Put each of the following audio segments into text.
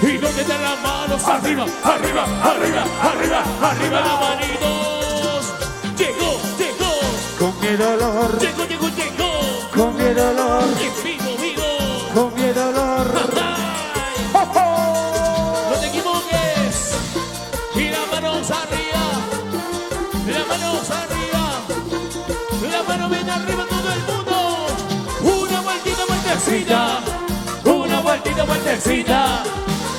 ¿Y dónde están las manos? Arriba, arriba, arriba, arriba, arriba las manitos. Llegó, llegó. Con mi dolor. Llegó, llegó, llegó. Con mi dolor. Y vivo, vivo. Con mi dolor. No te equivoques. Y las manos arriba. Las manos arriba. Las manos bien arriba todo el mundo. Una vueltita, vueltecita. Una vueltita, vueltecita.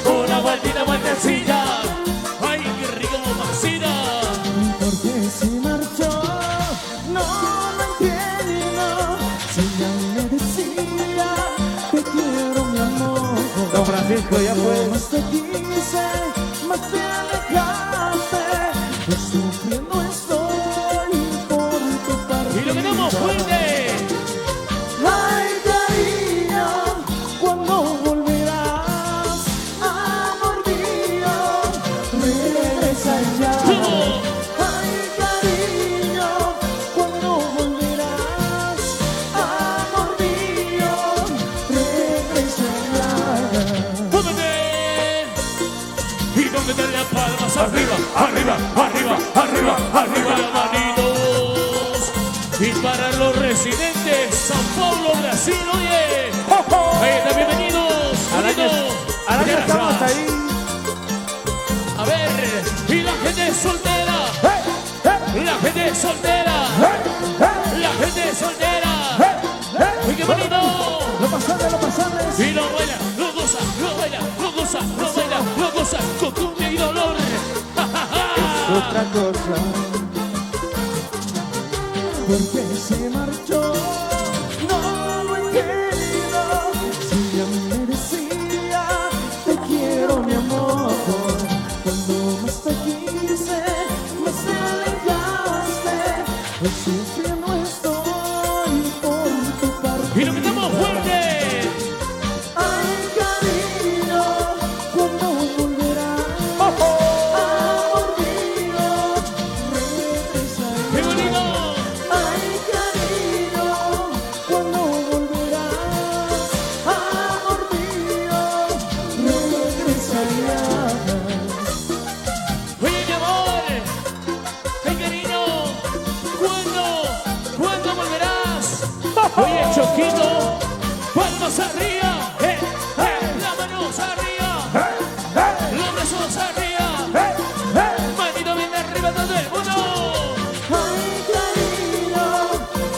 Una vueltita, vueltecita. Ay, qué rico, mamacita. Porque se marchó, no lo entiendo. Si ya me decía, te quiero mi amor. Don Francisco, ya fue. Más te quise, más te alejaste. Yo sufriendo estoy por tu partida. Y lo tenemos fuerte. Ay, cariño, ¿cuándo volverás? Amor mío, regresa ya. Ay, cariño, ¿cuándo volverás? Amor mío, regresa ya. ¡Muévete! ¿Y dónde están las palmas? Arriba, arriba, arriba, arriba, arriba las manitos. Y para los residentes, São Paulo, Brasil, oye. Ahí está, bienvenidos. Araña, estamos ahí. A ver, y la gente soltera. La gente soltera. La gente soltera. ¡Uy, qué bonito! Lo pasables, lo pasables. Y lo baila, lo goza, lo baila, lo goza, lo baila, lo goza, con cumbia y dolor. Otra cosa. Porque se marchó, no lo entiendo. Si ya me decía, te quiero mi amor. Cuando más te quise, más te alejaste. Yo sufriendo estoy por tu partida. Y lo quitamos fuerte. Ay, cariño, ¿cuándo volverás? Amor mío, regresa ¡Qué ya. bonito! Ay, cariño, ¿cuándo volverás? Amor mío, regresa ya. Oye, mi amor. Ay, cariño. ¿Cuándo volverás? Oye, Choquito. Palmas arriba. Las manos arriba. Los brazos arriba. Manito bien arriba todo el mundo. Ay, cariño,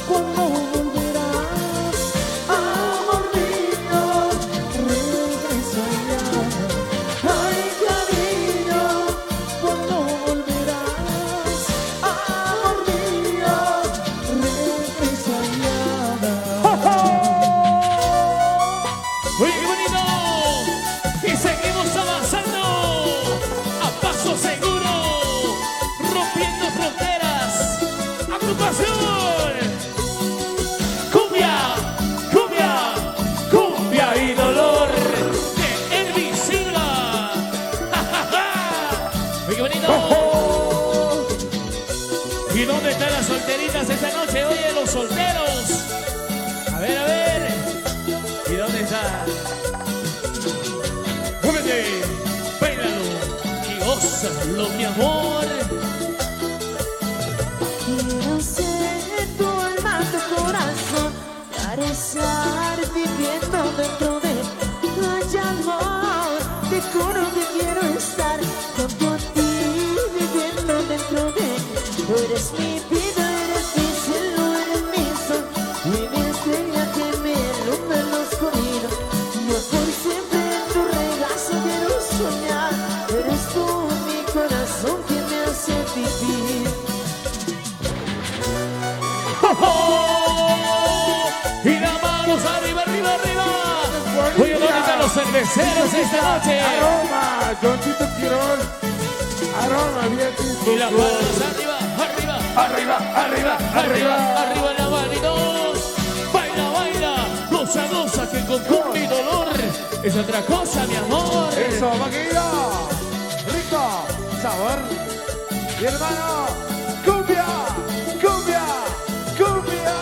¿cuándo volverás? Amor mío, regresa ya. Ay, cariño, ¿cuándo volverás? Amor mío, regresa ya. ¡Oye, qué bonito! Y seguimos avanzando a paso seguro, rompiendo fronteras. ¡Agrupación! ¡Cumbia! ¡Cumbia! ¡Cumbia y dolor! De Elvis Silva. ¡Ja, ja, ja! ¡Oye, qué bonito! ¿Y dónde están las solteritas esta noche? Oye, los solteros. A ver, a ver. ¿Y dónde está? ¡Muévete! ¡Bailalo! ¡Y gózalo, mi amor! Quiero ser tu alma, tu corazón, para estar viviendo dentro de tu amor. Te juro que quiero estar junto a ti, viviendo dentro de. Tú eres mi vida, eres mi cielo, eres mi sol, y mi estrella que me ilumbra en lo oscuro. Yo por siempre en tu regazo quiero soñar. Eres tú mi corazón que me hace vivir. ¡Oh! ¡Y las manos arriba, arriba, arriba! Oye, ¿dónde están los cerveceros esta noche? Aroma, Joncito Quirón. Aroma, bien. Y las manos arriba, arriba, arriba, arriba, arriba, arriba las manitos. Baila, baila, goza, goza, que con cumbia y dolor es otra cosa, mi amor. Eso, vaquilla. Rico, sabor. Mi hermano, cumbia, cumbia, cumbia.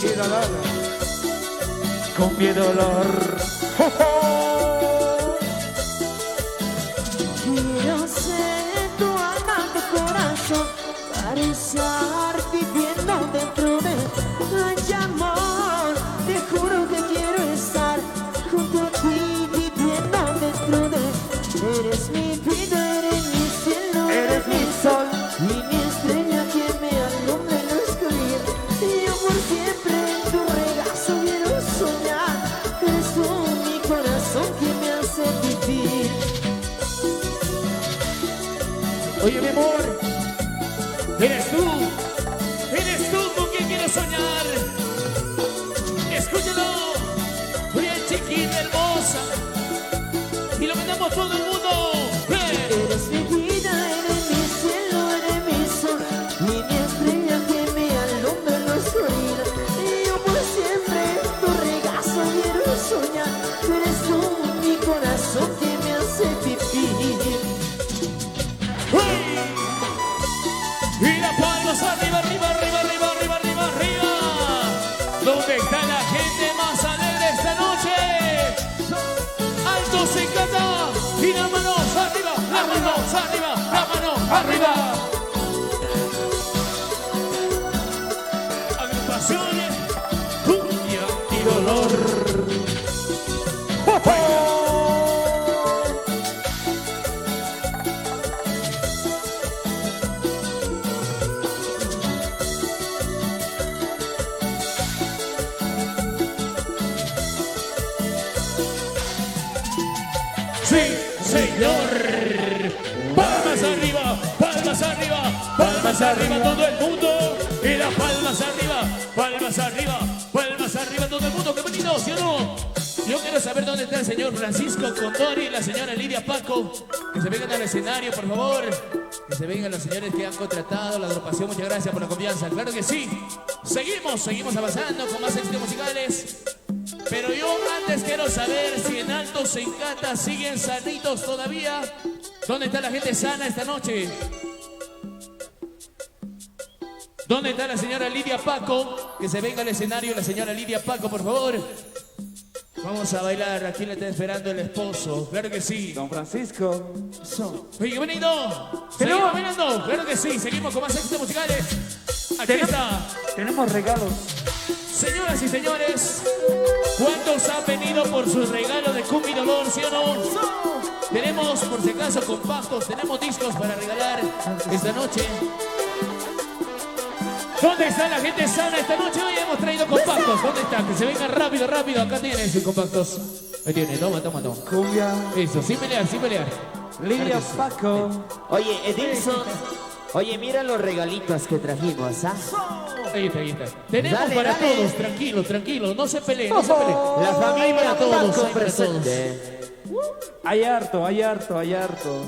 Y dolor. Cumbia y dolor. estar viviendo dentro de ay amor, te juro que quiero estar junto a ti viviendo dentro de eres mi vida, eres mi cielo, eres mi sol y mi estrella que me alumbra en la oscuridad. Y yo por siempre en tu regazo quiero soñar, eres tú mi corazón que me hace vivir. Oye, mi amor, eres tú con quien quiero soñar. Escúchalo, oye, chiquita hermosa, y lo cantamos todo el mundo. Eres mi vida, eres mi cielo, eres mi sol y mi estrella que me alumbra en la oscuridad. Y yo por siempre en tu regazo quiero soñar, eres tú mi corazón que me hace vivir. Y las palmas arriba, arriba, arriba, arriba, arriba, arriba, arriba. ¿Dónde está la gente más alegre esta noche? Alto se canta y las manos arriba, las manos arriba, las manos arriba. Agrupaciones, cumbia y dolor. Sí, señor. Palmas arriba, palmas arriba, palmas arriba todo el mundo. Y las palmas arriba, palmas arriba, palmas arriba todo el mundo. ¡Qué bonito, ¿sí o no? Yo quiero saber dónde está el señor Francisco Condori y la señora Lidia Paco. Que se vengan al escenario, por favor. Que se vengan los señores que han contratado la agrupación. Muchas gracias por la confianza. Claro que sí. Seguimos avanzando con más éxitos musicales. Pero yo antes quiero saber si en Alto se encanta siguen sanitos todavía. ¿Dónde está la gente sana esta noche? ¿Dónde está la señora Lidia Paco? Que se venga al escenario la señora Lidia Paco, por favor. Vamos a bailar. Aquí le está esperando el esposo. Claro que sí. Don Francisco. Oye, qué bonito. Seguimos bailando. Claro que sí. Seguimos con más éxitos musicales. Aquí está. Tenemos regalos. Señoras y señores, ¿cuántos han venido por su regalo de Cumbia y Dolor, sí o no? Tenemos, por si acaso, compactos, tenemos discos para regalar esta noche. ¿Dónde está la gente sana esta noche? Hoy hemos traído compactos. ¿Dónde están? Que se vengan rápido, rápido. Acá tienen sus compactos. Ahí tiene, toma. Cumbia. Eso, sin pelear. Lidia Paco. Oye, Edilson, oye, mira los regalitos que trajimos, ¿ah? Ahí está. Tenemos Dale, para dale. todos, tranquilo, no se peleen, no se peleen. La familia para todos, Paco hay para todos. presente. Hay harto. Hay harto.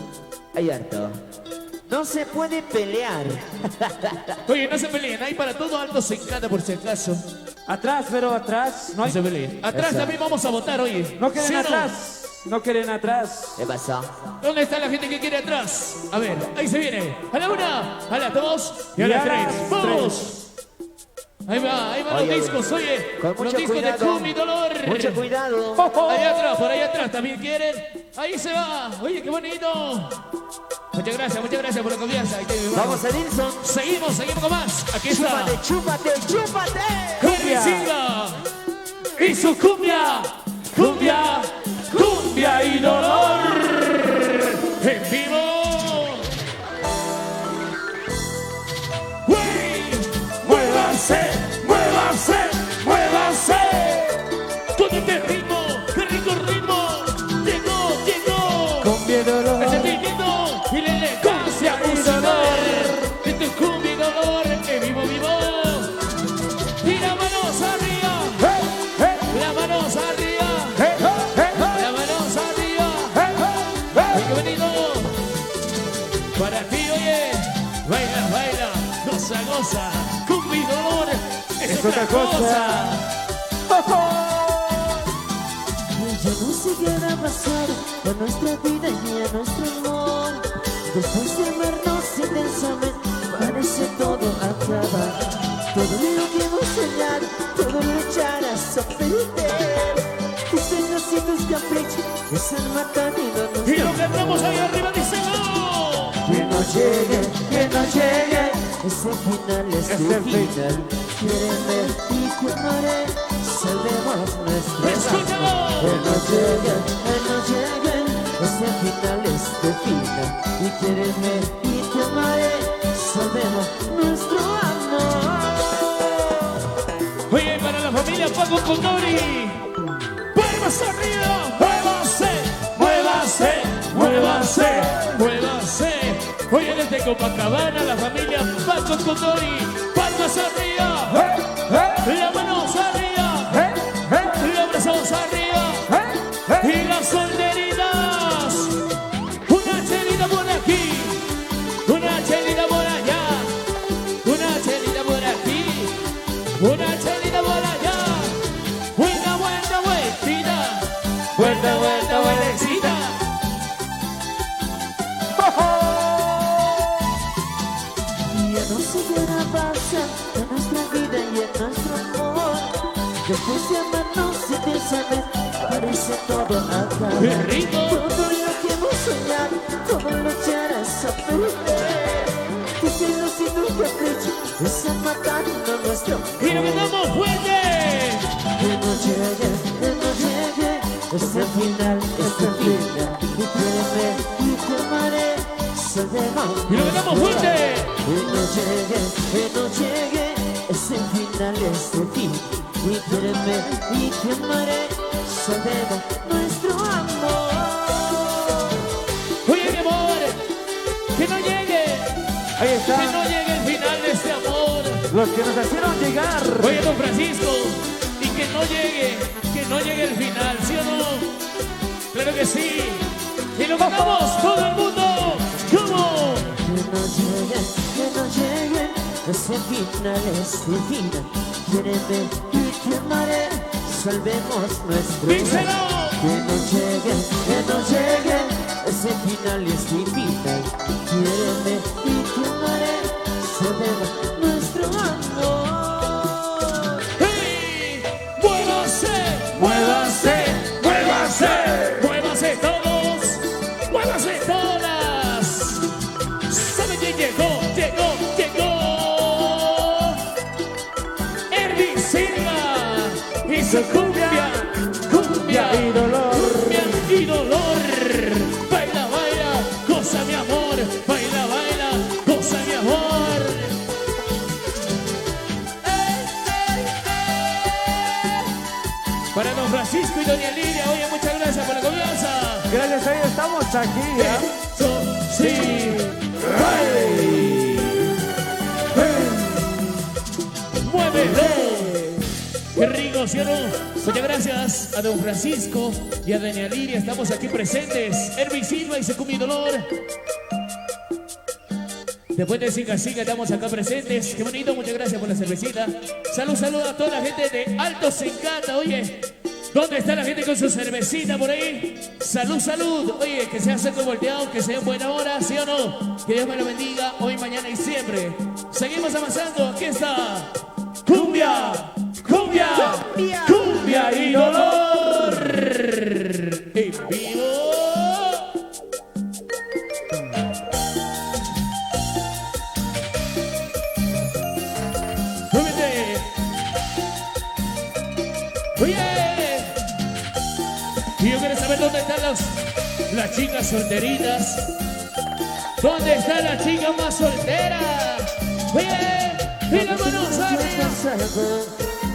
No se puede pelear. Oye, no se peleen, hay para todo. Alto se encanta por si acaso. Atrás, pero atrás. No No se peleen. Atrás Eso. también vamos a votar, oye. No quieren ¿Sí o no? atrás. No quieren atrás. ¿Qué pasó? ¿Dónde está la gente que quiere atrás? A ver, ahí se viene. A la una, a las dos y a las tres. ¡Vamos! Ahí va los Oye, discos, oye. con Los mucho discos de cuidado. Cumbia y Dolor. Mucho cuidado. Allá atrás, por ahí atrás, ¿también quieren? Ahí se va. Oye, qué bonito. Muchas gracias por la confianza. Ahí te Vamos, Edilson. Seguimos con más. Aquí está. Chúpate. Henry Silva y su cumbia y dolor en vivo. Muévanse. Con este ritmo, qué rico ritmo. Llegó. Cumbia y dolor. Ese ritmo y la elegancia musical de tu cumbia y dolor en vivo. Y las manos arriba. Las manos arriba. Ay, qué bonito. Para ti, oye. Baila. Goza. Cumbia y dolor es otra cosa. Yo no sé qué va a pasar con nuestra vida y a nuestro amor. Después de amarnos intensamente, parece todo acabar. Todo lo que hemos soñado, todo lo echarás a perder. Tus sueños y tus caprichos están matando Y lo que entramos ahí arriba dice no. Que no llegue ese final es el final. Quiéreme y te amaré, salvemos nuestro ¡Escúchalo! Que no llegue, ese final es el final. Y quiéreme y te amaré, salvemos nuestro amor. Oye, para la familia Paco Condori, ¡muévase arriba! ¡Muévase! ¡Muévase! ¡Muévase! ¡Muévase! Oye, desde Copacabana, la familia Paco Condori, palmas arriba, las manos arriba, los brazos arriba, y las solteritas, una chelita por aquí, una chelita por allá, una chelita por aquí, una chelita por allá, vuelta, vuelta, vueltita, vuelta, vuelta, vueltecita. Ya no sé qué va a pasar en nuestra vida y en nuestro amor. Después de amarnos y de saber, parece todo acá. ¡Qué rico! Todo lo que hemos soñado, todo lo echarás a perder. Tus celos y tu capricho están matando nuestro amor. ¡Y lo que damos fuerte! Que no llegue, este final, este final. Y quiéreme y te amaré, salvemos. ¡Y lo que damos fuerte! Que no llegue, ese final, este fin. Y quiéreme y te amaré, salvemos nuestro amor. Oye, mi amor, que no llegue, Ahí que está. no llegue el final de este amor. Los que nos hicieron llegar. Oye, don Francisco, y que no llegue el final, ¿sí o no? Claro que sí. Y lo cantamos todo el mundo. ¿Cómo? Que no llegue, ese final, este final. Quiéreme y te amaré, salvemos nuestro amor. ¡Díselo! Que no llegue, ese final es mi final. Quiéreme y te amaré, salvemos nuestro amor. ¡Hey! ¡Muévase! ¡Muévase! ¡Muévase! ¡Muévase todos! ¡Muévase todas! ¿Sabe quién llegó? ¡Llegó! Herbie Silva y su cumbia Y dolor. cumbia y dolor. Baila, baila, goza mi amor. Baila, baila, goza mi amor. Para don Francisco y doña Lidia, oye, muchas gracias por la confianza. Gracias a ellos estamos aquí. Eso sí. ¡Muévelo! ¡Qué rico, ¿sí o no? Muchas gracias a don Francisco y a doña Lidia. Estamos aquí presentes. Herbie Silva y Secumi Dolor. Después de Siga Siga estamos acá presentes. Qué bonito, muchas gracias por la cervecita. Salud a toda la gente de Alto Sencata. Oye, ¿dónde está la gente con su cervecita por ahí? Salud. Oye, que sea seco y volteado, que sea en buena hora, ¿sí o no? Que Dios me lo bendiga hoy, mañana y siempre. Seguimos avanzando. Aquí está. Cumbia y dolor. En vivo. Oye, y yo quiero saber dónde están las chicas solteritas. ¿Dónde está la chica más soltera? Oye, y las manos arriba.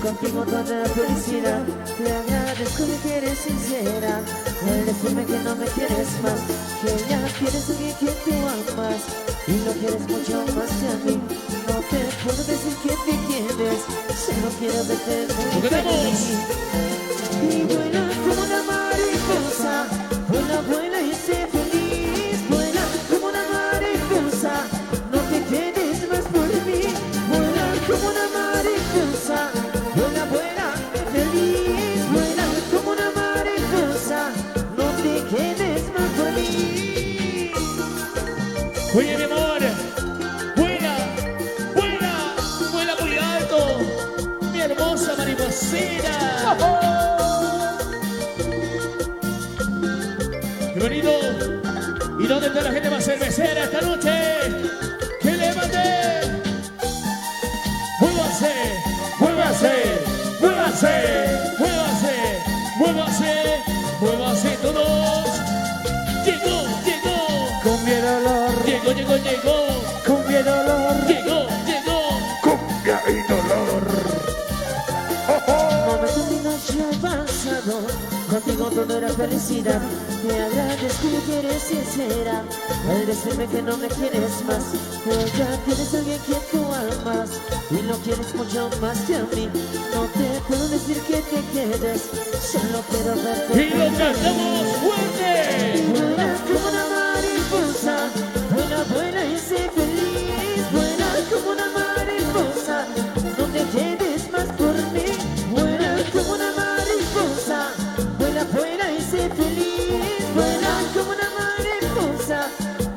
Contigo toda la felicidad. Te agradezco que eres sincera al decirme que no me quieres más, que ya tienes a alguien que tú amas y lo quieres mucho más que a mí. No te puedo decir que te quieres, solo quiero verte muy feliz. Y vuela como una mariposa, vuela y sé feliz. Vuela como una mariposa, no te quedes más por mí. Vuela como una mariposa, vuela feliz. Vuela como una mariposa, no te quedes más por mí. Oye, mi amor, vuela muy alto, mi hermosa mariposita. ¡Qué bonito! ¿Y dónde está la gente más cervecera esta noche? ¡Que levante! muévase, muévase, muévase, muévase todos. Llegó, llegó. Cumbia y dolor, Llegó, llegó, llegó. cumbia y dolor. Llegó, llegó. Cumbia y dolor. Momentos lindos ya han pasado, contigo todo era felicidad. Te agradezco que eres sincera al decirme que no me quieres más. Pero ya tienes a alguien que tú amas y lo quieres mucho más que a mí. No te puedo decir que te quedes, solo quiero verte. Y lo cantamos fuerte. Vuela como una mariposa, vuela, vuela y sé feliz. Vuela como una mariposa, no te quedes más por mí. Vuela como una mariposa, vuela, vuela y sé feliz. Vuela como una mariposa,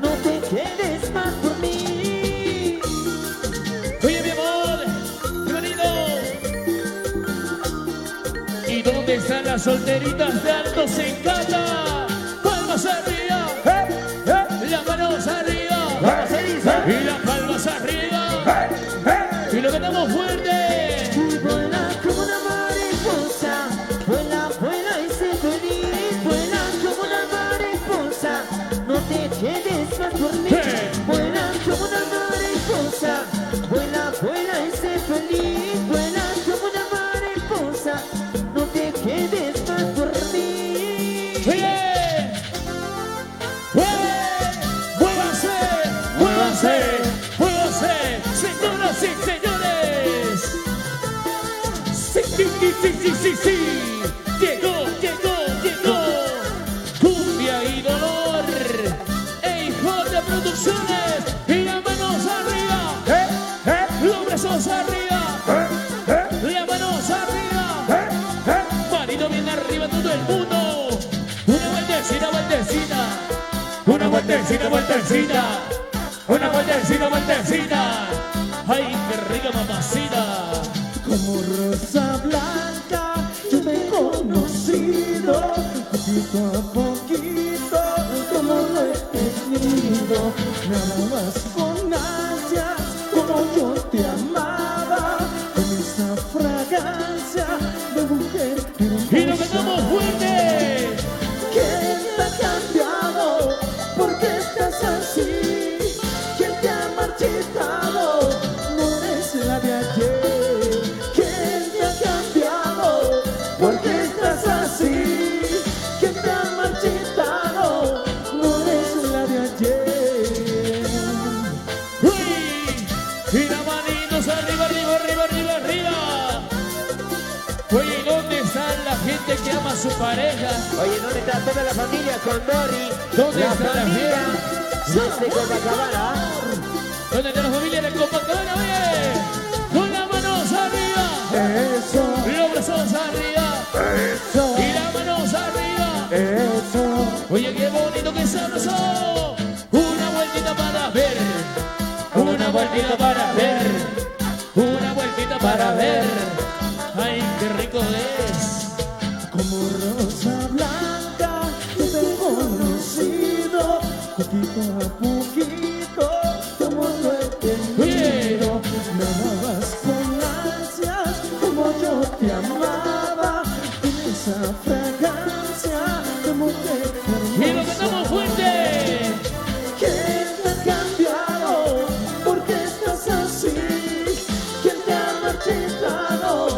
no te quedes más por mí. Oye, mi amor, bienvenido. ¿Y dónde están las solteritas de Altos en Cata? Palmas arriba, las manos arriba, y las palmas arriba, y lo cantamos fuerte. Vuela como una mariposa, vuela, vuela y sé feliz. Vuela como una mariposa, no te quedes más por mí. Vuela como una mariposa, vuela, vuela y sé feliz. Vuela como una mariposa, no te quedes más por mí. ¡Oye! ¡Muévanse! ¡Muévanse! ¡Muévanse! ¡Señoras y señores! ¡Sí, sí, sí, sí, sí, sí, sí! ¡Llegó, llegó, llegó! ¡Cumbia y dolor! ¡EIJ Producciones! ¡Y las manos arriba! ¡Los brazos arriba! ¡Las manos arriba! ¡Marido bien arriba todo el mundo! ¡Una vueltecita, vueltecita! ¡Una vueltecita, vueltecita! ¡Una vueltecita, vueltecita! ¡Ay, qué rica mamacita! Como rosa blanca, yo te he conocido poquito a poquito, como lo he tenido. Nada más con ansias, como yo te amaba, con esa fragancia de mujer ¡Y lo hermosa. cantamos fuerte! ¿Quién te ha cambiado? ¿Por qué estás así? ¿Quién te ha marchitado? No eres la de ayer. ¿Quién te ha cambiado? ¿Por qué estás así? ¿Quién te ha marchitado? No eres la de ayer. ¡Uy! ¡Y las manitos arriba, arriba, arriba, arriba, arriba! Oye, ¿dónde está la gente que ama a su pareja? Oye, ¿dónde está toda la familia con Dori? ¿Dónde La está la familia gente? desde Copacabana. ¿Dónde está la familia de Copacabana? Oye, con las manos arriba, Eso, los brazos arriba eso, y las manos arriba. eso. Oye, qué bonito que se abrazó. Una vueltita para ver, una vueltita para ver, una vueltita para ver. Ay, qué rico es. Como rosa blanca, yo te he conocido poquito a poquito, como lo he tenido. Nada más con ansias, como yo te amaba, con esa fragancia de mujer Y lo hermosa. cantamos fuerte. ¿Quién te ha cambiado? ¿Por qué estás así? ¿Quién te ha marchitado?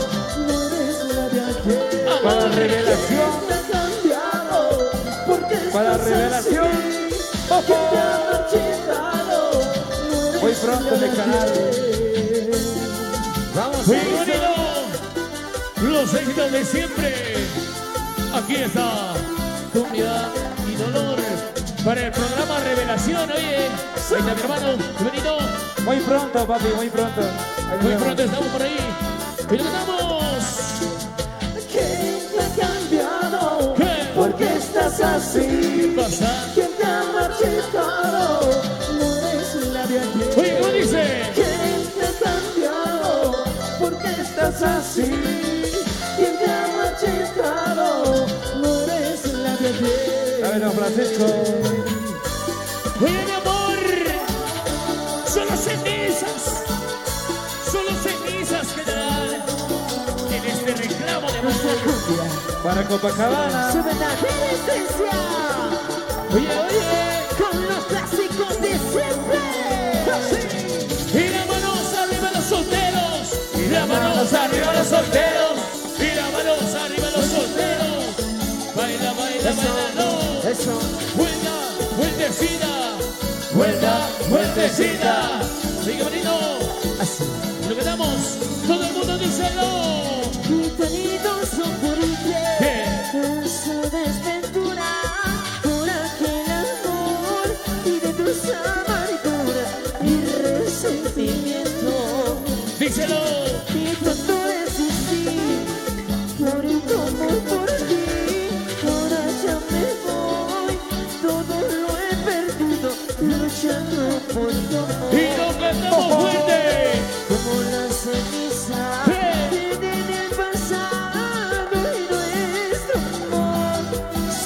No eres la de ayer. Para la revelación. ¿Quién te ha cambiado? ¿Por qué Para estás revelación. así? ¿Quién te ha marchitado? No eres Muy pronto en el canal. Vamos Muy a eso. bonito. Los éxitos de siempre. Aquí está. Cumbia y dolor. Para el programa Revelación. Oye, ahí está mi hermano. Bienvenido. Muy pronto, papi, muy pronto. Ahí nos Muy vemos. pronto estamos por ahí. Y lo cantamos. ¿Quién te ha cambiado? ¿Qué? ¿Por qué estás así? ¿Qué pasa? ¿Quién te ha marchitado? No eres la de ayer. Oye, ¿cómo dice? ¿Quién te ha cambiado? ¿Por qué estás así? ¿Quién te ha marchitado? No eres la de ayer. Dale, don Francisco. Oye, mi amor. Solo cenizas. Solo cenizas quedarán en este reclamo esencia. Para Copacabana. Su verdadera esencia. Oye, oye. Con los clásicos de siempre. Y las manos arriba los solteros. Y las manos arriba los solteros. Y las manos arriba los solteros. Baila, baila, baila, no. Eso. Vuelta, vueltecita. Vuelta, vueltecita. Sigue bonito. Así. Lo que damos. Todo el mundo díselo. Y tenidos son por usted. En su desventura. Por aquel amor. Y de tus amarguras. Y resentimiento. Díselo. Y tanto existir. Por y como por ti. Ahora ya me voy. Todo lo he perdido. Luchando por tu amor. Y lo cantamos fuerte. Como la ceniza en el pasado y nuestro amor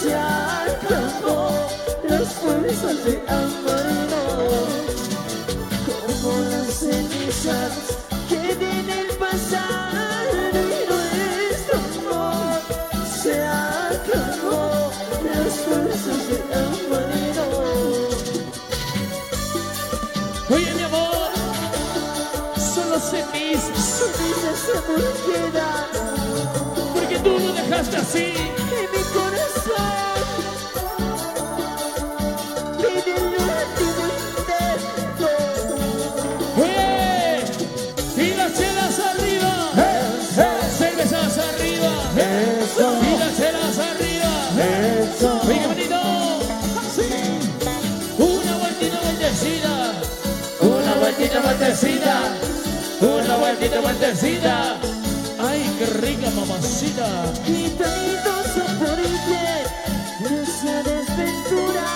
se acabó, las fuerzas de amarnos. Como las cenizas que en el pasado y nuestro amor se acabó, las fuerzas de amarnos. Oye, mi amor. Solo cenizas. Cenizas amor quedan Porque tú lo dejaste así. en mi corazón. Pide el último intento. ¡Eh! Y las chelas arriba. Cervezas arriba. Eso, Y las chelas arriba. eso. Oye, bonito. Una vueltita vueltecida. Una vueltita vueltecida. Una vueltita vueltecida. Ay, qué rica mamacita. Y toditos son por usted. Esa desventura.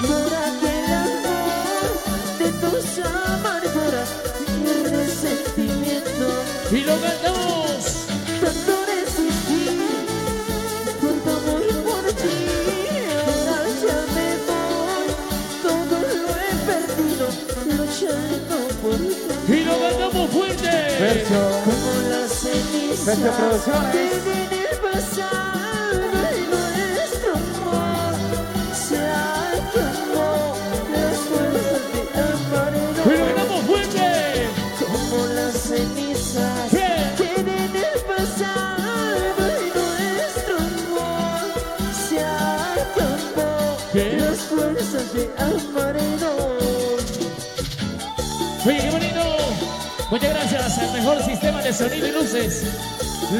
Por aquel amor de tus amarguras y resentimiento. Y lo cantamos. Tanto resistí por tu amor y por ti. Ahora ya me voy. Todo lo he perdido luchando por ti. Y lo cantamos fuerte. Verso. Como las cenizas Verso Producciones. que en el pasado y nuestro amor se acabó. Las fuerzas de Y lo amarnos. cantamos fuerte. Como las cenizas ¿Qué? que en el pasado y nuestro amor se acabó. ¿Qué? Las fuerzas de amarnos. Oye, qué bonito. Muchas gracias al mejor sistema de sonido y luces.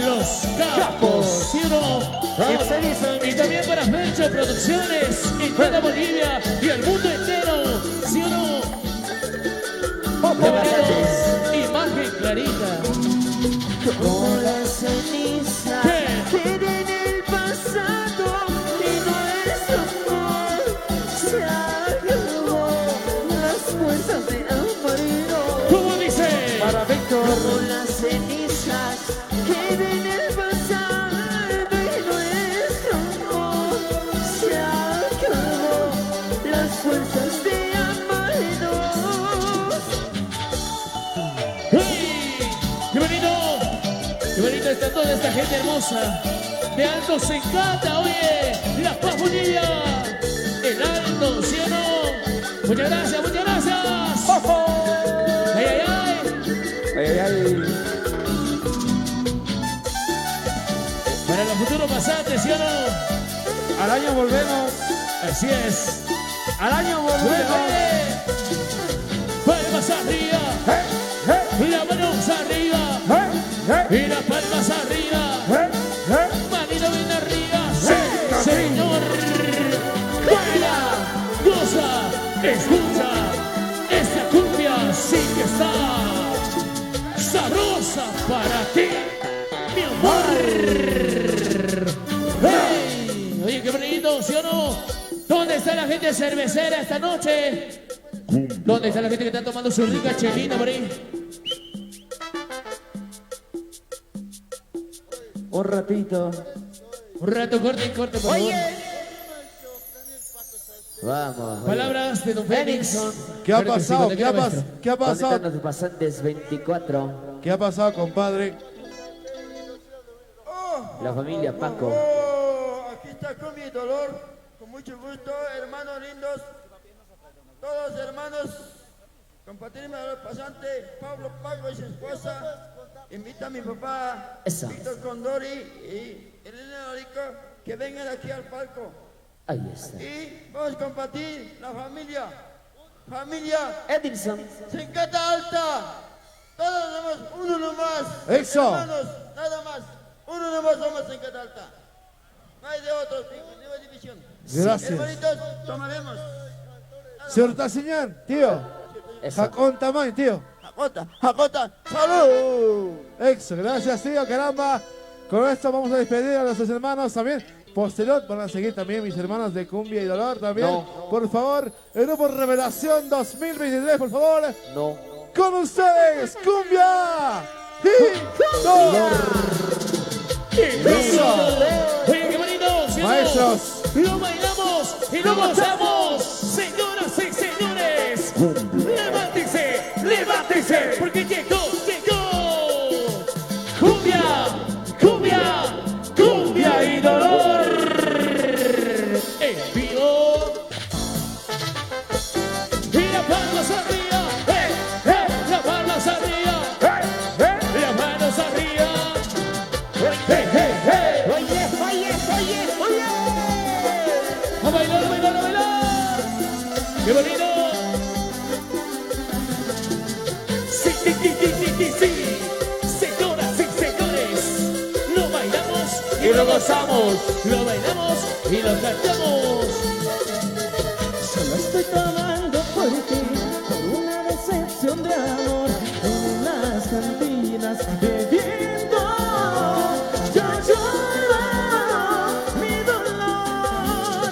Los Capos. ¿Sí o no? Y también para Fercho Producciones en toda Bolivia y el mundo entero. ¿Sí o no? Qué bonito. Imagen clarita. Como la ceniza ¿Qué? que en el pasado y nuestro amor se acabó. Las fuerzas de amarnos. ¿Cómo dice? Para Víctor. Como las cenizas que en el pasado y nuestro amor se acabó. Las fuerzas de amarnos. ¡Hey! ¡Qué bonito! ¡Qué bonito está toda esta gente hermosa! ¡De Alto se encanta! ¡Oye! ¡La Paz Bolivia! ¡El Alto! ¿Sí o no? ¡Muchas gracias! ¡Muchas gracias! ¡Ay, ay, ay! Ay, ay, ay. Para los futuros pasantes, ¿sí o no? Al año volvemos. Así es. Al año volvemos. Palmas arriba, las manos arriba y las palmas arriba. Manito bien arriba, sí, señor. Baila, goza, escucha. Esta cumbia sí que está sabrosa para ti, mi amor. Hey, oye, qué bonito, ¿sí o no? ¿Dónde está la gente cervecera esta noche? ¿Dónde está la gente que está tomando su rica chelita por ahí? Un ratito. Un rato, corte y corte, por favor. Vamos. Palabras de Don Félix. ¿Qué ha Claro que sí, pasado? cuando ¿Qué ha, quiera, pas- maestro. ¿Qué ha ¿Dónde están pasado? los pasantes 24? ¿Qué ha pasado, compadre? La familia Paco. Aquí está con mi dolor, con mucho gusto, hermanos lindos, todos hermanos, compartirme al pasante Pablo Paco y su esposa. Invita a mi papá Eso. Víctor Condori y Elena Lorico que vengan aquí al palco. Ahí está. Y vamos a compartir la familia. Familia Edinson. Sencata Alta. Todos somos uno nomás. Eso. Hermanos, nada más. Uno nomás somos Sencata Alta. No hay de otros, nueva división. Gracias. Hermanitos, tomaremos. Señor Tassiñán, tío. Eso. Jacón Tamañ, tío. Jacota, Jacota, salud. Eso, gracias, tío, caramba. Con esto vamos a despedir a nuestros hermanos también. Posterior van a seguir también mis hermanos de Cumbia y Dolor también. No. Por favor, el grupo Revelación 2023, por favor. No. Con ustedes, Cumbia y Dolor. ¡Eso! Oye, qué bonito, ¿sí o no? Maestros. Lo bailamos y lo gozamos, señoras y señores. Levántense, levántense, porque llegó cumbia, cumbia, cumbia y dolor. En vivo. Y las palmas arriba, las palmas arriba, las manos arriba. Oye. A bailar, a bailar, a bailar. ¡Qué bonito! Sí. Señoras y señores, lo bailamos y lo gozamos. Lo bailamos y lo cantamos. Solo estoy tomando por ti, por una decepción de amor, en las cantinas bebiendo. Yo lloro mi dolor.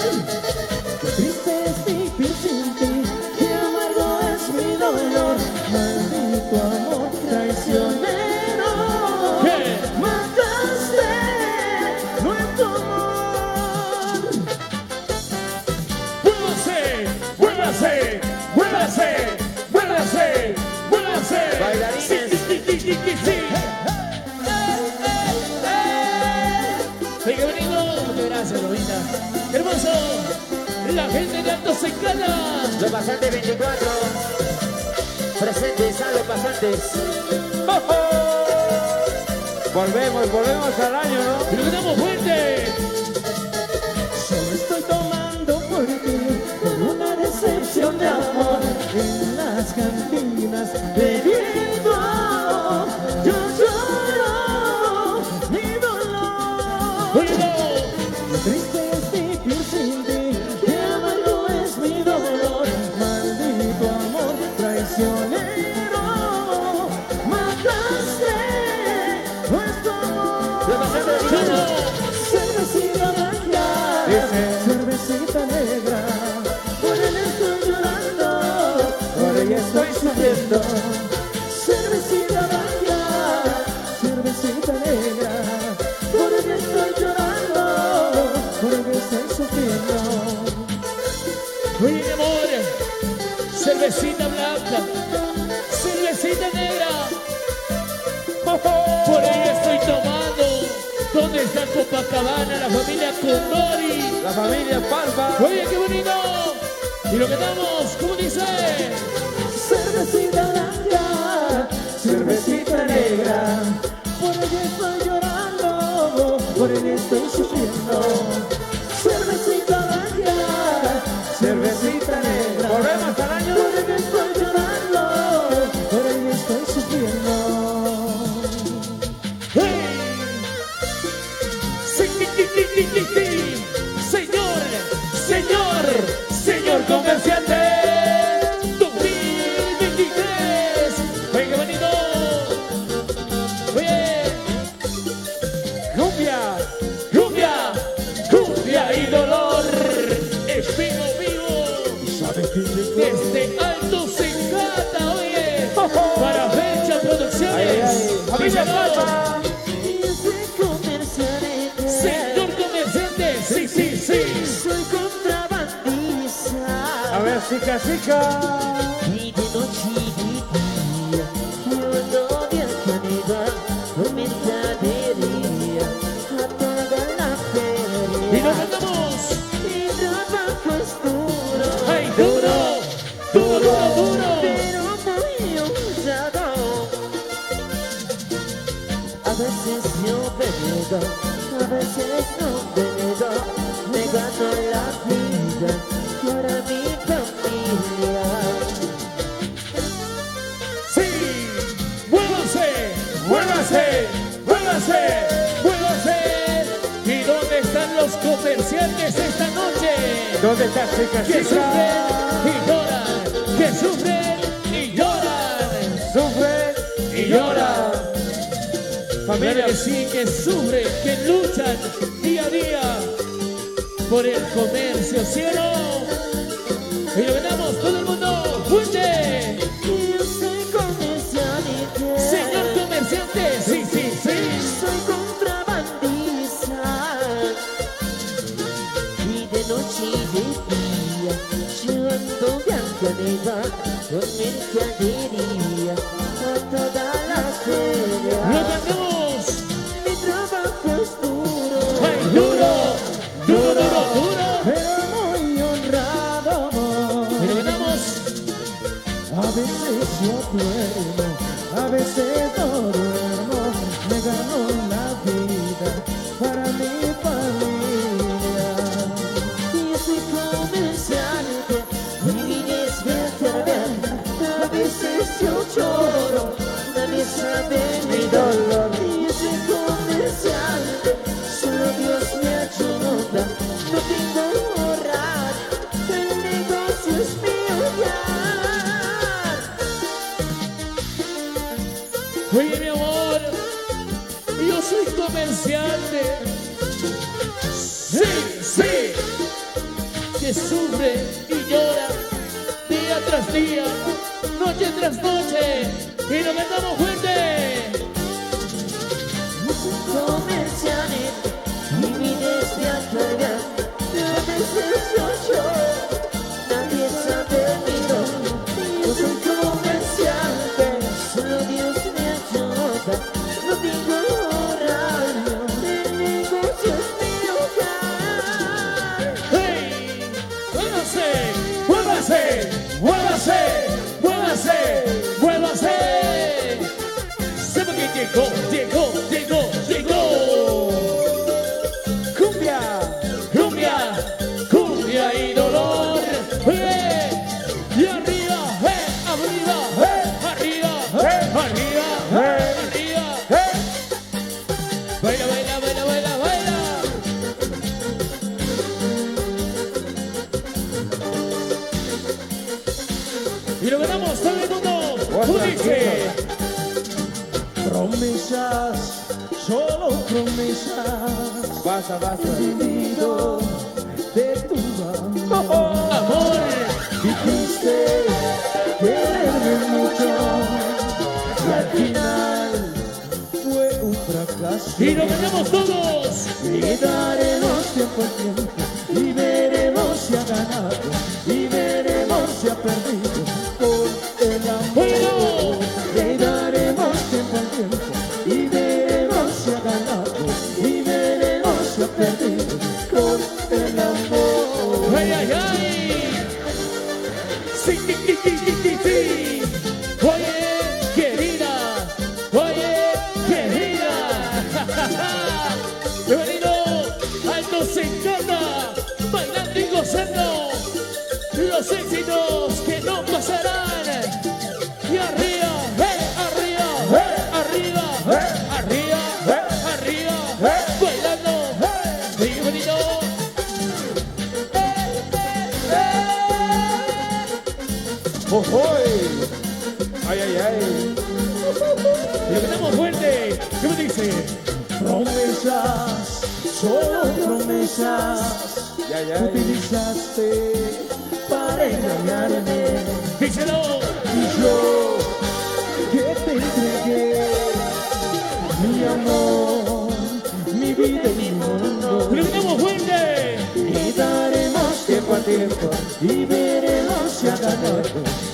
Qué triste es vivir sin ti, qué amargo es mi dolor. Maldito amor traicionero, ¿Qué? mataste nuestro amor. Muévase, muévase. Bailarines. Sí. Ay, qué bonito. Muchas gracias, Lolita. Hermoso. La gente de Alto Sencata. Los pasantes 24. Presentes a los pasantes. Volvemos al año, ¿no? Y lo cantamos fuerte. Solo estoy tomando por ti, por una decepción de amor, en las cantinas bebiendo. Yo lloro mi dolor. Oído. Qué triste es vivir sin ti, qué amargo es mi dolor. Maldito amor traicionero, mataste nuestro amor. Cervecita blanca, cervecita negra, por ella estoy llorando, por ella estoy sufriendo. Cervecita blanca, cervecita negra, por ella estoy llorando, por ella estoy sufriendo. Oye, mi amor, cervecita blanca, cervecita negra, por ahí estoy tomando. ¿Dónde está Copacabana, la familia Condori? La familia Palma. Oye, qué bonito. Y lo que damos, ¿cómo dice? Cervecita blanca, cervecita negra, por ella estoy llorando, por ella estoy sufriendo. Cervecita blanca, cervecita negra, Volvemos al año. por ella estoy llorando, por ella estoy sufriendo. ¡Hey! Sí. Señor comerciante. 2023. Oye, qué bonito. Oye. Cumbia y dolor. Espino vivo. Desde Alto Sencata, oye. Para Fecha Producciones. Familia Palma. Señor comerciante. Sí. Soy contrabandista. A ver, chica. Y de noche y de día yo ando de alcanera con mercadería a Y nos cantamos. Mi trabajo es duro. ¡Ay, duro! ¡Duro, duro! Pero muy usado. A veces yo vengo, a veces no vengo. Me gano la vida para mi familia. ¡Sí! ¡Muévanse! ¡Muévanse! ¡Muévanse! ¡Muévanse! ¿Y dónde están los comerciantes esta noche? ¿Dónde estás, chicas? Que sufren y lloran, que sufren y lloran, Sufren y lloran. Familia. Claro que sí, que sufren, que luchan día a día por el comercio, ¿sí o no? Y lo ganamos todo el mundo, fuerte. Yo soy comerciante. Señor comerciante, sí, sí, sí. Soy contrabandista. Y de noche y de día llevando Biancaneva con mercadería a toda la Lo feria. ganamos. Mi trabajo es duro. ¡Ay, duro! ¡Duro, duro, duro! pero muy honrado. Y lo ganamos. A veces yo duermo, a veces no duermo. Me gano la vida para mi familia. Y soy comerciante. Mi vida es vertebral. A veces yo lloro. Nadie sabe mi dolor. Y soy comerciante. Solo Dios me ayuda. No tengo ahorrar. El negocio es mío ya. Oye, mi amor, yo soy comerciante. Sí, sí. Que sufre y llora día tras día, noche tras noche. Y lo cantamos fuerte. Comerciante. Mi vida es vertebral. A veces yo lloro. Nadie sabe mi dolor. Yo soy comerciante. Solo Dios me ayuda. No tengo horario. El negocio es mi hogar. ¡Hey! ¡Muévase! ¡Muévase! ¡Muévase! ¡Muévase! ¡Muévase! Sepa que llegó, llegó, llegó, llegó. ¡Cumbia! Cumbia, cumbia y dolor. Y arriba, arriba, arriba, arriba, arriba. Baila, baila, baila, baila, baila. Y lo ganamos todo el mundo. ¿Cómo dice? Promesas, solo promesas. Basta, basta. Vivido de tu amor. Amor. Dijiste quererme mucho y al final fue un fracaso. Y lo ganamos todos. Y daremos tiempo al tiempo y veremos si ha ganado y veremos si ha perdido por el amor. Bueno. Y daremos tiempo al tiempo y veremos si ha ganado y veremos si ha perdido por el amor. ¡Ay, ay, ay! ¡Sí, sí, sí, sí, sí, sí, sí! ¡Oye, querida! ¡Oye, querida! ¡Bienvenido! ¡Alto se encanta! ¡Bailando y gozando! ¡Los éxitos que no pasarán! ¡Y arriba! ¡Arriba! ¡Arriba! ¡Arriba! ¡Arriba! ¡Bailando! ¡Bienvenido! ¡Ojoy! ¡Ay, ay, ay! Y lo cantamos fuerte. ¿Qué me dice? Promesas, solo promesas, Ya, ya. utilizaste para engañarme. Díselo. Y yo que te entregué mi amor, mi vida y mi mundo. Y lo cantamos fuerte. Y daremos tiempo a tiempo y veremos si ha ganado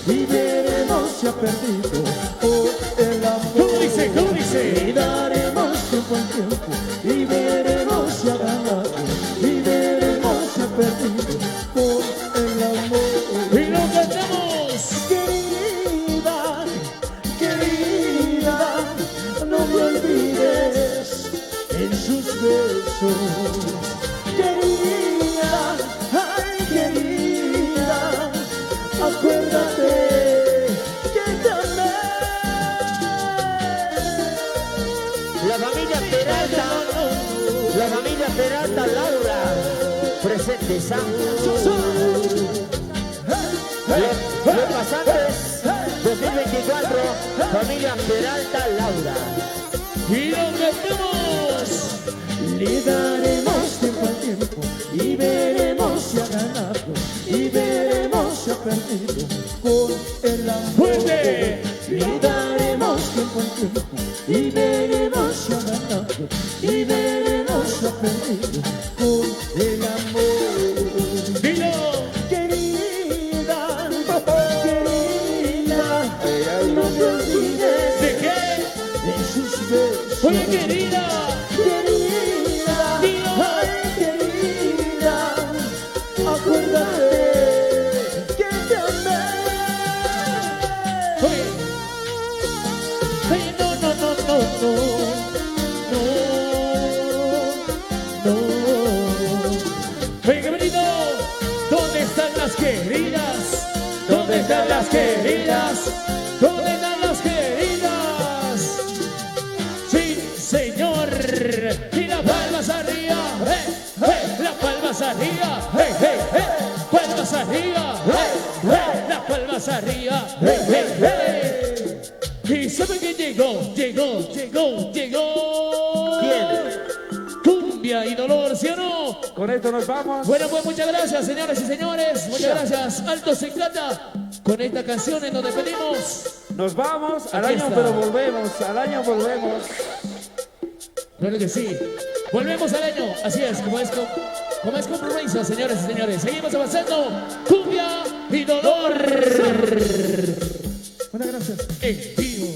y veremos si ha perdido por el amor. ¿Cómo dice? ¿Cómo dice? Y daremos tiempo al tiempo y veremos si ha ganado y veremos besos. Querida, ay querida, acuérdate que te amé. La familia Peralta, la familia Peralta Laura, presente Los pasantes 2024, familia Peralta Laura. Y lo cantamos. Le daremos tiempo al tiempo y veremos si ha ganado y veremos si ha perdido con el amor. ¡Fuerte! Le daremos tiempo al tiempo y veremos si ha ganado y veremos si ha perdido con el amor. Dilo. Querida, querida, no te olvides ¿De qué? de sus besos. Oye, querida. Querida, ay querida, acuérdate que te amé. Oye. Oye, no, no, no, no, no. No. Oye, qué bonito. ¿Dónde están las queridas? ¿Dónde están las queridas? ¿Dónde están las queridas? Sí, señor. Y las palmas arriba. Las palmas arriba. Palmas arriba. Las palmas arriba. Y saben que llegó. ¿Quién? Cumbia y dolor, ¿sí o no? Con esto nos vamos. Bueno, pues muchas gracias, señoras y señores. Muchas gracias. Alto se encanta con esta canción en donde pedimos. Nos vamos al Aquí año, está. pero volvemos. Al año volvemos. Claro que sí. Volvemos al año. Así es, como es compromiso, señoras y señores. Seguimos avanzando. Cumbia y dolor. Muchas gracias. En vivo.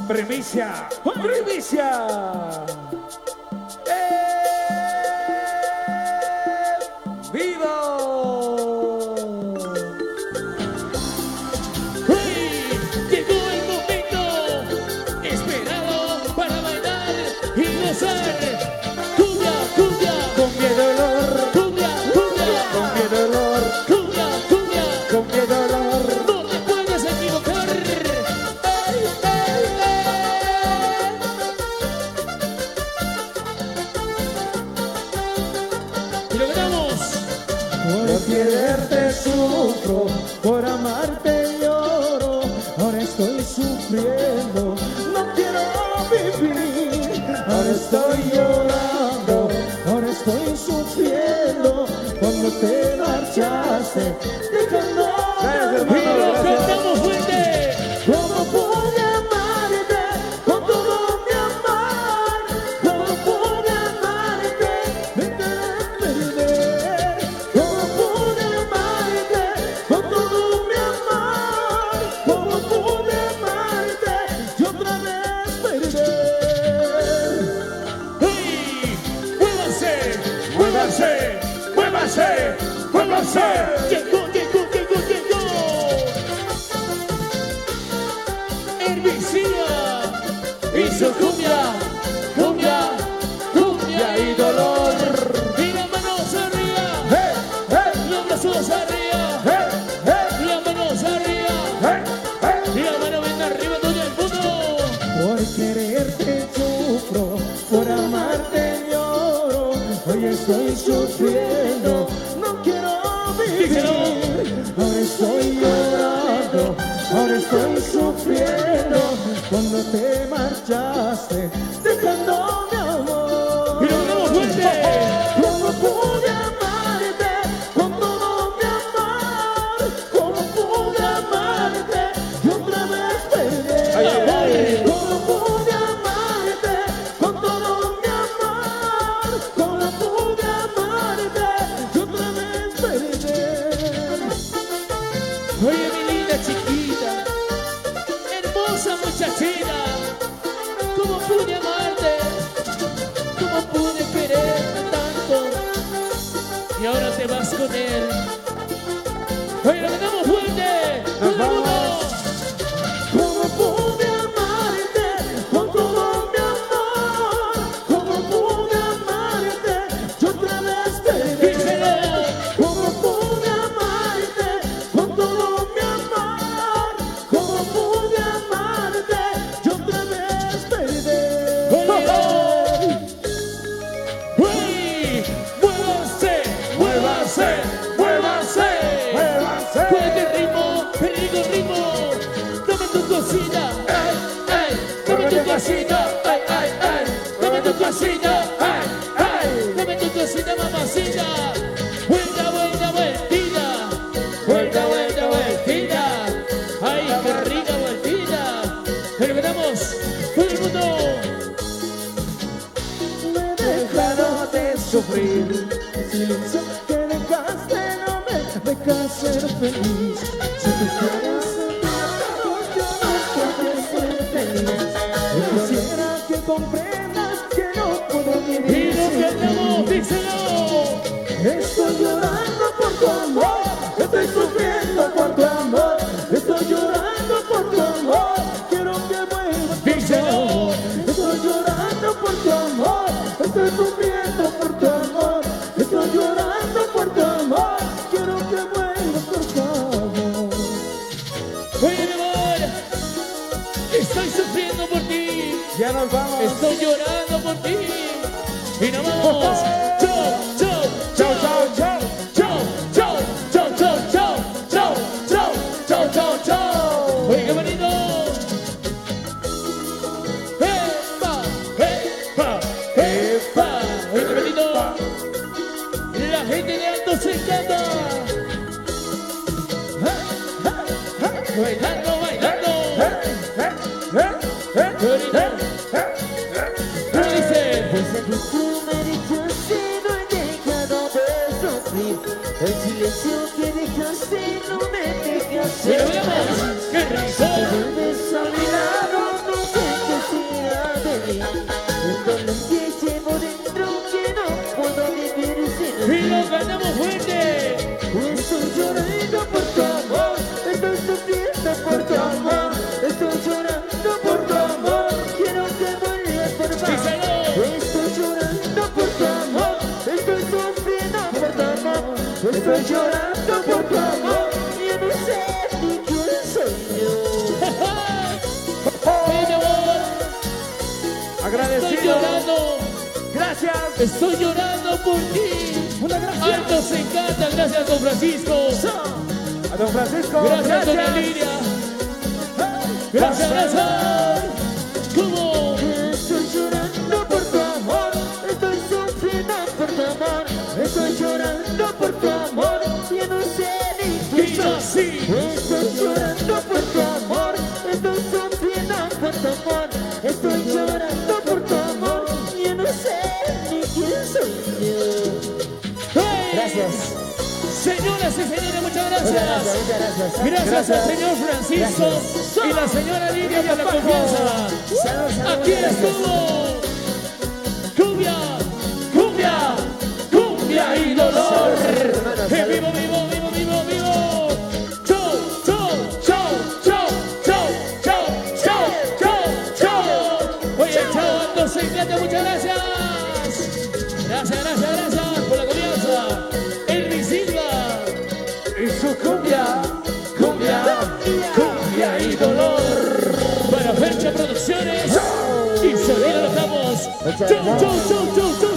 Primicia. Primicia. ¡Vivo! ¡Uy! Llegó el momento esperado para bailar y gozar. Cumbia, cumbia, Cumbia y dolor, cumbia, cumbia, cumbia y dolor, cumbia, cumbia. cumbia y dolor. No te puedes equivocar. Y lo ganamos. Por quererte sufro, por amarte lloro, ahora estoy sufriendo, no quiero vivir, ahora estoy llorando, ahora estoy sufriendo, cuando te marchaste, dejando Y lo cantamos fuerte. ¿Cómo pude amarte con todo mi amor? ¿Cómo pude amarte? Me quedé perder. ¿Cómo pude amarte con todo mi amor? ¿Cómo pude amarte y otra vez perder? ¡Uy! ¡Muévanse! ¡Muévanse! ¡Muévanse! ¡Muévanse! ¡Llegó! Herbicida y su cumbia, cumbia y dolor. Y las manos arriba, los brazos arriba, las manos arriba, y la mano ven arriba todo el mundo. Por quererte sufro, por amarte lloro, hoy estoy sufriendo, no quiero Díselo. vivir, ahora estoy llorando, ahora estoy sufriendo, cuando te marchaste, dejando mi amor. Y lo grabamos fuerte. ¿Cómo pude amarte con todo mi amor? ¿Cómo pude amarte y otra vez perder? Ay, ay, ay. ¿Cómo pude amarte con todo mi amor? ¿Cómo pude amarte y otra vez perder? Oye, mi linda chiquita, hermosa muchachita, ¿cómo pude amarte? ¿Cómo pude quererte tanto? Y ahora te vas con él. Oye, lo cantamos fuerte. Nos ¡Todo el mundo! vamos. ¿Cómo pude amarte con todo mi amor? ¿Cómo pude amarte mamacita, ay, ay. Dame tu cosita, mamacita. Vuelta, vuelta, vueltita. Vuelta, vuelta, vueltita. Ay, qué rica vueltita. Terminamos todo el mundo. Me he dejado de sufrir. El silencio que dejaste no me deja ser feliz. Si tú quieres yo no puedo ser feliz. Yo quisiera que comprendas que no puedo vivir. Y nos quedamos, díselo. Estoy llorando por tu amor, estoy sufriendo por tu amor, estoy llorando por tu amor, quiero que vuelvas por favor. Estoy llorando por tu amor, estoy sufriendo por tu amor, estoy llorando por tu amor, quiero que vuelvas por favor. Oye, mi amor, estoy sufriendo por ti. Ya nos vamos. Estoy llorando por ti. Y nos vamos. Chau, chau, chau, chau, chau, chau, chau, chau, chau, chau, chau, chau, chau, chau. Oye, qué bonito. ¡Epa! ¡Epa! ¡Epa! Oye, qué bonito. La gente de Alto se encanta. Bailando, bailando. Qué bonito. ¿Cómo dice? Desde que tú me dejaste no he dejado de sufrir. El silencio que dejaste no me deja Mira, ser miramos. feliz. ¡Qué rico! Vuelves a mi lado, no sé qué será de mí. El dolor que llevo dentro que no puedo vivir sin ¡Y ti. nos ganamos fuerte! Estoy llorando por tu amor, estoy sufriendo por tu amor, estoy llorando por tu amor, quiero que vuelvas por favor. ¡Díselo! Estoy llorando por tu amor, estoy sufriendo por tu amor, estoy llorando por tu amor, yo no sé ni quién soy yo. ¡Oye, mi amor! Estoy Agradecido. llorando. Gracias. Estoy llorando por ti. Muchas gracias. Alto se encanta. Gracias, don Francisco. A don Francisco. Gracias, dona Lidia. Gracias, gracias. ¿Cómo? Estoy llorando por tu amor, estoy sufriendo por tu amor, estoy llorando por tu amor, yo no sé ni quién Y soy. así. Estoy llorando por tu amor, estoy sufriendo por tu amor, estoy llorando por tu amor, yo no sé ni quién soy yo. ¡Hey! Gracias. Señoras y señores, muchas gracias. Muchas gracias. Gracias al señor Francisco y la señora Lidia por la confianza. Aquí estuvo. Cumbia, cumbia, cumbia y dolor. En vivo, vivo, vivo, vivo, vivo. Chau, chau, chau, chau, chau, chau, chau, chau, chau. Oye, chau, Alto se encanta, muchas gracias. Gracias, gracias, gracias por la confianza. Elvis Silva y su cumbia, cumbia, cumbia y dolor. Para Fercha Producciones y Sonido Los Damos. Chau, chau, chau, chau, chau.